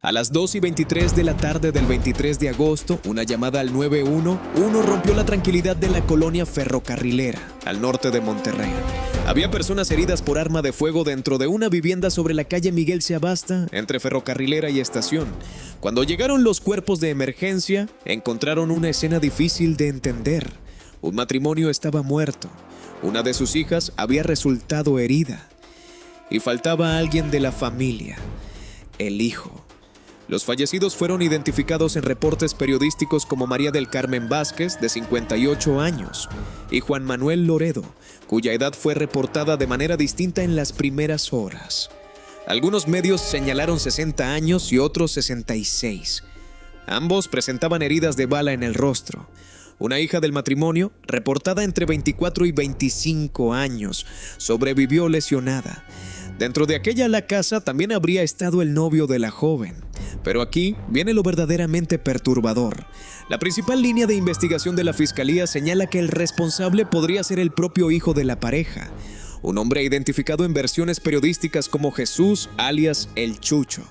A las 2:23 de la tarde del 23 de agosto, una llamada al 911 rompió la tranquilidad de la colonia ferrocarrilera, al norte de Monterrey. Había personas heridas por arma de fuego dentro de una vivienda sobre la calle Miguel Seabasta, entre Ferrocarrilera y Estación. Cuando llegaron los cuerpos de emergencia, encontraron una escena difícil de entender. Un matrimonio estaba muerto, una de sus hijas había resultado herida, y faltaba alguien de la familia, el hijo. Los fallecidos fueron identificados en reportes periodísticos como María del Carmen Vázquez, de 58 años, y Juan Manuel Loredo, cuya edad fue reportada de manera distinta en las primeras horas. Algunos medios señalaron 60 años y otros 66. Ambos presentaban heridas de bala en el rostro. Una hija del matrimonio, reportada entre 24 y 25 años, sobrevivió lesionada. Dentro de la casa también habría estado el novio de la joven. Pero aquí viene lo verdaderamente perturbador. La principal línea de investigación de la Fiscalía señala que el responsable podría ser el propio hijo de la pareja, un hombre identificado en versiones periodísticas como Jesús, alias El Chucho.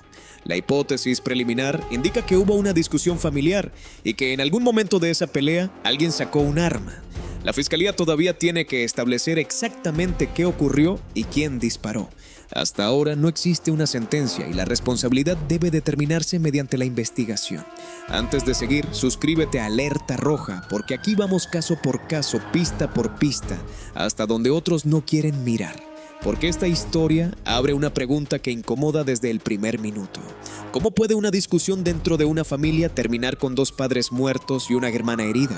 La hipótesis preliminar indica que hubo una discusión familiar y que en algún momento de esa pelea alguien sacó un arma. La Fiscalía todavía tiene que establecer exactamente qué ocurrió y quién disparó. Hasta ahora no existe una sentencia y la responsabilidad debe determinarse mediante la investigación. Antes de seguir, suscríbete a Alerta Roja, porque aquí vamos caso por caso, pista por pista, hasta donde otros no quieren mirar. Porque esta historia abre una pregunta que incomoda desde el primer minuto. ¿Cómo puede una discusión dentro de una familia terminar con dos padres muertos y una hermana herida?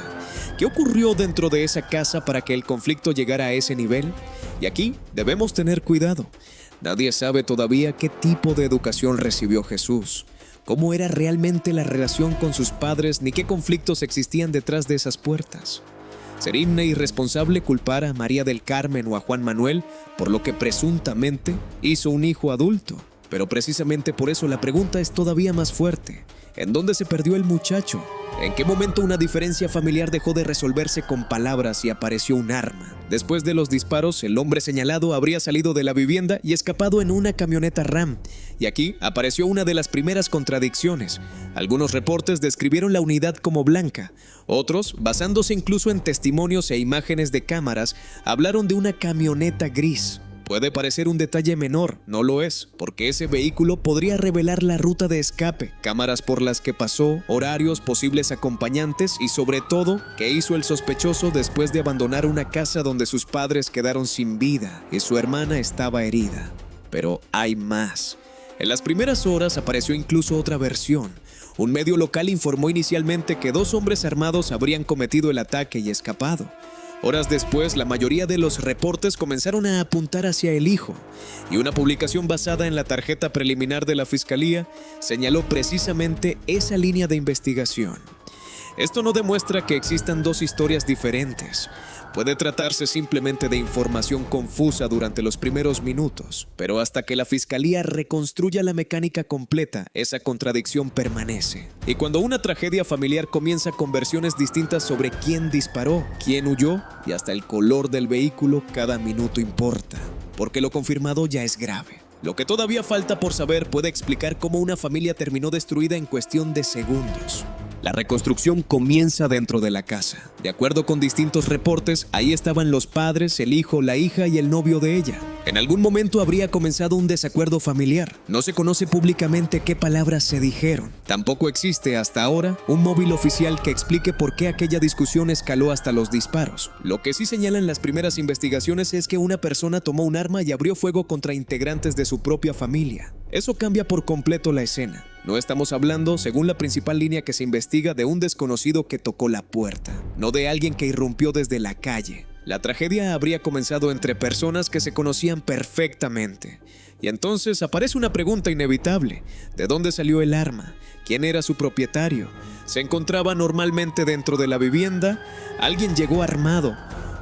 ¿Qué ocurrió dentro de esa casa para que el conflicto llegara a ese nivel? Y aquí debemos tener cuidado. Nadie sabe todavía qué tipo de educación recibió Jesús, cómo era realmente la relación con sus padres, ni qué conflictos existían detrás de esas puertas. ¿Sería irresponsable culpar a María del Carmen o a Juan Manuel por lo que presuntamente hizo un hijo adulto? Pero precisamente por eso la pregunta es todavía más fuerte. ¿En dónde se perdió el muchacho? ¿En qué momento una diferencia familiar dejó de resolverse con palabras y apareció un arma? Después de los disparos, el hombre señalado habría salido de la vivienda y escapado en una camioneta Ram. Y aquí apareció una de las primeras contradicciones. Algunos reportes describieron la unidad como blanca. Otros, basándose incluso en testimonios e imágenes de cámaras, hablaron de una camioneta gris. Puede parecer un detalle menor, no lo es, porque ese vehículo podría revelar la ruta de escape, cámaras por las que pasó, horarios, posibles acompañantes y sobre todo, qué hizo el sospechoso después de abandonar una casa donde sus padres quedaron sin vida y su hermana estaba herida. Pero hay más. En las primeras horas apareció incluso otra versión. Un medio local informó inicialmente que dos hombres armados habrían cometido el ataque y escapado. Horas después, la mayoría de los reportes comenzaron a apuntar hacia el hijo, y una publicación basada en la tarjeta preliminar de la Fiscalía señaló precisamente esa línea de investigación. Esto no demuestra que existan dos historias diferentes. Puede tratarse simplemente de información confusa durante los primeros minutos, pero hasta que la Fiscalía reconstruya la mecánica completa, esa contradicción permanece. Y cuando una tragedia familiar comienza con versiones distintas sobre quién disparó, quién huyó y hasta el color del vehículo, cada minuto importa, porque lo confirmado ya es grave. Lo que todavía falta por saber puede explicar cómo una familia terminó destruida en cuestión de segundos. La reconstrucción comienza dentro de la casa. De acuerdo con distintos reportes, ahí estaban los padres, el hijo, la hija y el novio de ella. En algún momento habría comenzado un desacuerdo familiar. No se conoce públicamente qué palabras se dijeron. Tampoco existe hasta ahora un móvil oficial que explique por qué aquella discusión escaló hasta los disparos. Lo que sí señalan las primeras investigaciones es que una persona tomó un arma y abrió fuego contra integrantes de su propia familia. Eso cambia por completo la escena. No estamos hablando, según la principal línea que se investiga, de un desconocido que tocó la puerta, no de alguien que irrumpió desde la calle. La tragedia habría comenzado entre personas que se conocían perfectamente. Y entonces aparece una pregunta inevitable. ¿De dónde salió el arma? ¿Quién era su propietario? ¿Se encontraba normalmente dentro de la vivienda? ¿Alguien llegó armado?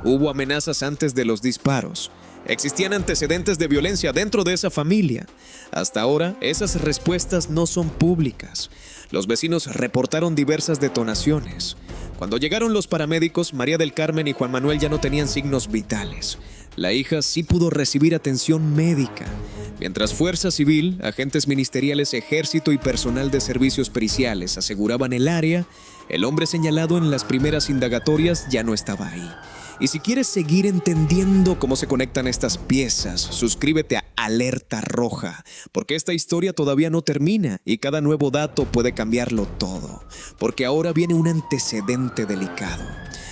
¿Hubo amenazas antes de los disparos? ¿Existían antecedentes de violencia dentro de esa familia? Hasta ahora, esas respuestas no son públicas. Los vecinos reportaron diversas detonaciones. Cuando llegaron los paramédicos, María del Carmen y Juan Manuel ya no tenían signos vitales. La hija sí pudo recibir atención médica. Mientras Fuerza Civil, agentes ministeriales, ejército y personal de servicios periciales aseguraban el área, el hombre señalado en las primeras indagatorias ya no estaba ahí. Y si quieres seguir entendiendo cómo se conectan estas piezas, suscríbete a Alerta Roja, porque esta historia todavía no termina y cada nuevo dato puede cambiarlo todo, porque ahora viene un antecedente delicado.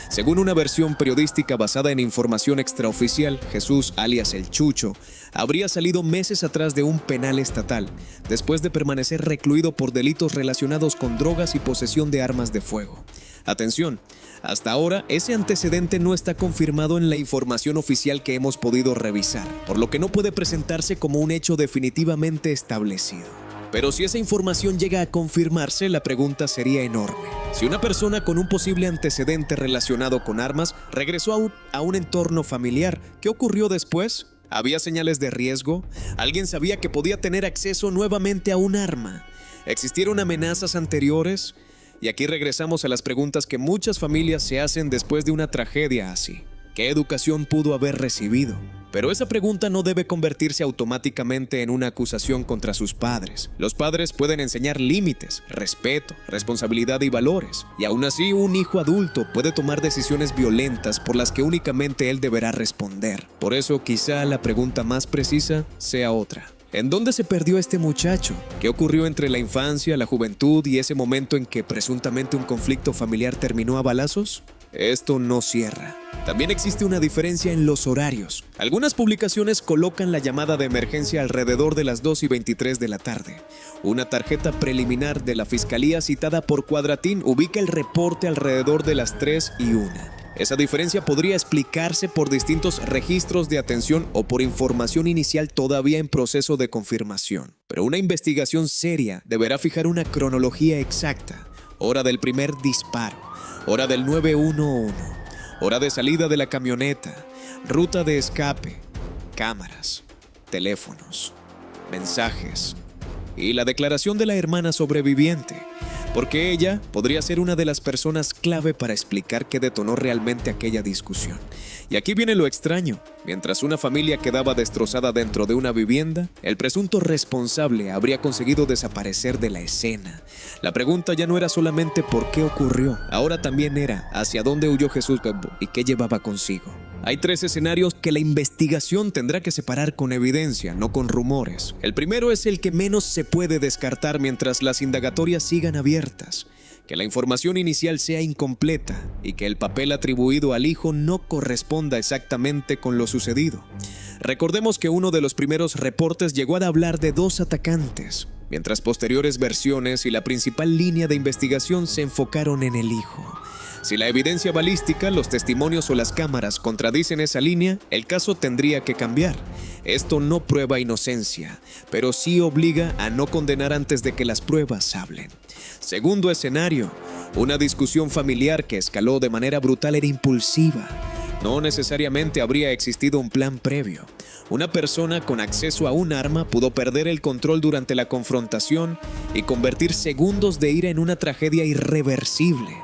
Según una versión periodística basada en información extraoficial, Jesús, alias El Chucho, habría salido meses atrás de un penal estatal, después de permanecer recluido por delitos relacionados con drogas y posesión de armas de fuego. Atención, hasta ahora ese antecedente no está confirmado en la información oficial que hemos podido revisar, por lo que no puede presentarse como un hecho definitivamente establecido. Pero si esa información llega a confirmarse, la pregunta sería enorme. Si una persona con un posible antecedente relacionado con armas regresó a un entorno familiar, ¿qué ocurrió después? ¿Había señales de riesgo? ¿Alguien sabía que podía tener acceso nuevamente a un arma? ¿Existieron amenazas anteriores? Y aquí regresamos a las preguntas que muchas familias se hacen después de una tragedia así. ¿Qué educación pudo haber recibido? Pero esa pregunta no debe convertirse automáticamente en una acusación contra sus padres. Los padres pueden enseñar límites, respeto, responsabilidad y valores. Y aún así, un hijo adulto puede tomar decisiones violentas por las que únicamente él deberá responder. Por eso, quizá la pregunta más precisa sea otra. ¿En dónde se perdió este muchacho? ¿Qué ocurrió entre la infancia, la juventud y ese momento en que presuntamente un conflicto familiar terminó a balazos? Esto no cierra. También existe una diferencia en los horarios. Algunas publicaciones colocan la llamada de emergencia alrededor de las 2:23 de la tarde. Una tarjeta preliminar de la Fiscalía citada por Cuadratín ubica el reporte alrededor de las 3:01. Esa diferencia podría explicarse por distintos registros de atención o por información inicial todavía en proceso de confirmación. Pero una investigación seria deberá fijar una cronología exacta. Hora del primer disparo, hora del 911, hora de salida de la camioneta, ruta de escape, cámaras, teléfonos, mensajes y la declaración de la hermana sobreviviente. Porque ella podría ser una de las personas clave para explicar qué detonó realmente aquella discusión. Y aquí viene lo extraño. Mientras una familia quedaba destrozada dentro de una vivienda, el presunto responsable habría conseguido desaparecer de la escena. La pregunta ya no era solamente por qué ocurrió, ahora también era hacia dónde huyó Jesús y qué llevaba consigo. Hay 3 escenarios que la investigación tendrá que separar con evidencia, no con rumores. El primero es el que menos se puede descartar mientras las indagatorias sigan abiertas. Que la información inicial sea incompleta y que el papel atribuido al hijo no corresponda exactamente con lo sucedido. Recordemos que uno de los primeros reportes llegó a hablar de 2 atacantes, mientras posteriores versiones y la principal línea de investigación se enfocaron en el hijo. Si la evidencia balística, los testimonios o las cámaras contradicen esa línea, el caso tendría que cambiar. Esto no prueba inocencia, pero sí obliga a no condenar antes de que las pruebas hablen. Segundo escenario, una discusión familiar que escaló de manera brutal era impulsiva. No necesariamente habría existido un plan previo. Una persona con acceso a un arma pudo perder el control durante la confrontación y convertir segundos de ira en una tragedia irreversible.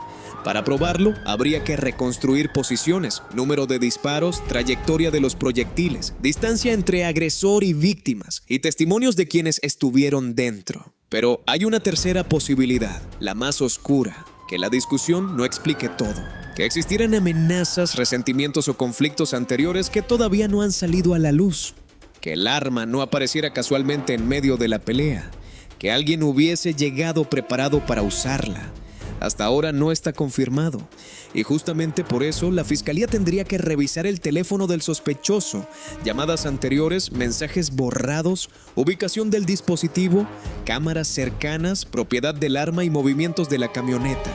Para probarlo, habría que reconstruir posiciones, número de disparos, trayectoria de los proyectiles, distancia entre agresor y víctimas y testimonios de quienes estuvieron dentro. Pero hay una tercera posibilidad, la más oscura, que la discusión no explique todo. Que existieran amenazas, resentimientos o conflictos anteriores que todavía no han salido a la luz. Que el arma no apareciera casualmente en medio de la pelea. Que alguien hubiese llegado preparado para usarla. Hasta ahora no está confirmado, y justamente por eso la Fiscalía tendría que revisar el teléfono del sospechoso, llamadas anteriores, mensajes borrados, ubicación del dispositivo, cámaras cercanas, propiedad del arma y movimientos de la camioneta.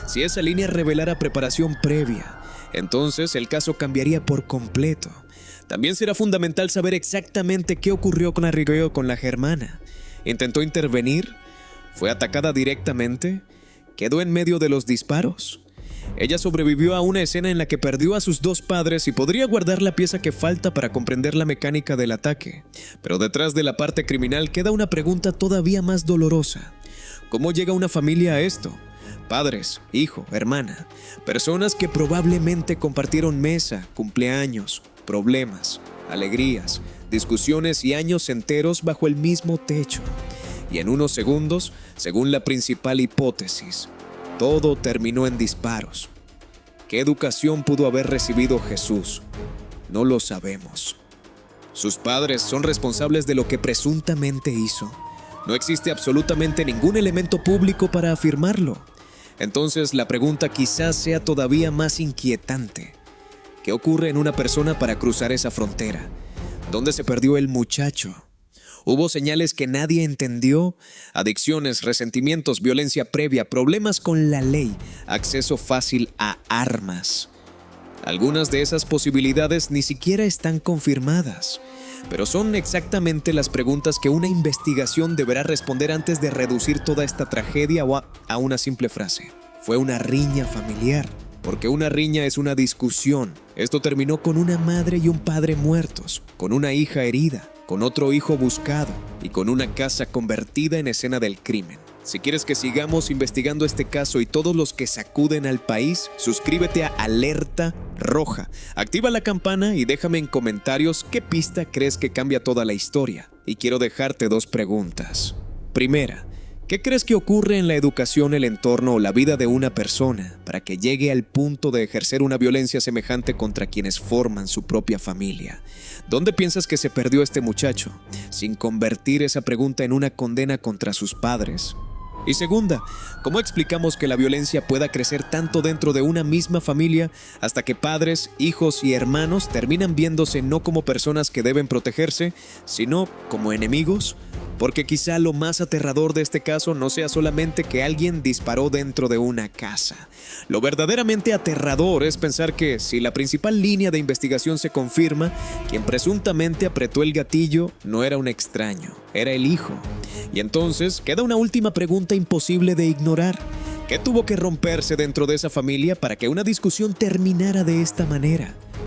Si esa línea revelara preparación previa, entonces el caso cambiaría por completo. También será fundamental saber exactamente qué ocurrió con la germana. ¿Intentó intervenir? ¿Fue atacada directamente? ¿Quedó en medio de los disparos? Ella sobrevivió a una escena en la que perdió a sus 2 padres y podría guardar la pieza que falta para comprender la mecánica del ataque. Pero detrás de la parte criminal queda una pregunta todavía más dolorosa. ¿Cómo llega una familia a esto? Padres, hijo, hermana, personas que probablemente compartieron mesa, cumpleaños, problemas, alegrías, discusiones y años enteros bajo el mismo techo. Y en unos segundos, según la principal hipótesis, todo terminó en disparos. ¿Qué educación pudo haber recibido Jesús? No lo sabemos. Sus padres son responsables de lo que presuntamente hizo. No existe absolutamente ningún elemento público para afirmarlo. Entonces la pregunta quizás sea todavía más inquietante. ¿Qué ocurre en una persona para cruzar esa frontera? ¿Dónde se perdió el muchacho? ¿Hubo señales que nadie entendió? Adicciones, resentimientos, violencia previa, problemas con la ley, acceso fácil a armas. Algunas de esas posibilidades ni siquiera están confirmadas, pero son exactamente las preguntas que una investigación deberá responder antes de reducir toda esta tragedia a una simple frase. Fue una riña familiar, porque una riña es una discusión. Esto terminó con una madre y un padre muertos, con una hija herida, con otro hijo buscado y con una casa convertida en escena del crimen. Si quieres que sigamos investigando este caso y todos los que sacuden al país, suscríbete a Alerta Roja, activa la campana y déjame en comentarios qué pista crees que cambia toda la historia. Y quiero dejarte 2 preguntas. Primera, ¿qué crees que ocurre en la educación, el entorno o la vida de una persona para que llegue al punto de ejercer una violencia semejante contra quienes forman su propia familia? ¿Dónde piensas que se perdió este muchacho, sin convertir esa pregunta en una condena contra sus padres? Y segunda, ¿cómo explicamos que la violencia pueda crecer tanto dentro de una misma familia hasta que padres, hijos y hermanos terminan viéndose no como personas que deben protegerse, sino como enemigos? Porque quizá lo más aterrador de este caso no sea solamente que alguien disparó dentro de una casa. Lo verdaderamente aterrador es pensar que, si la principal línea de investigación se confirma, quien presuntamente apretó el gatillo no era un extraño, era el hijo. Y entonces queda una última pregunta imposible de ignorar. ¿Qué tuvo que romperse dentro de esa familia para que una discusión terminara de esta manera?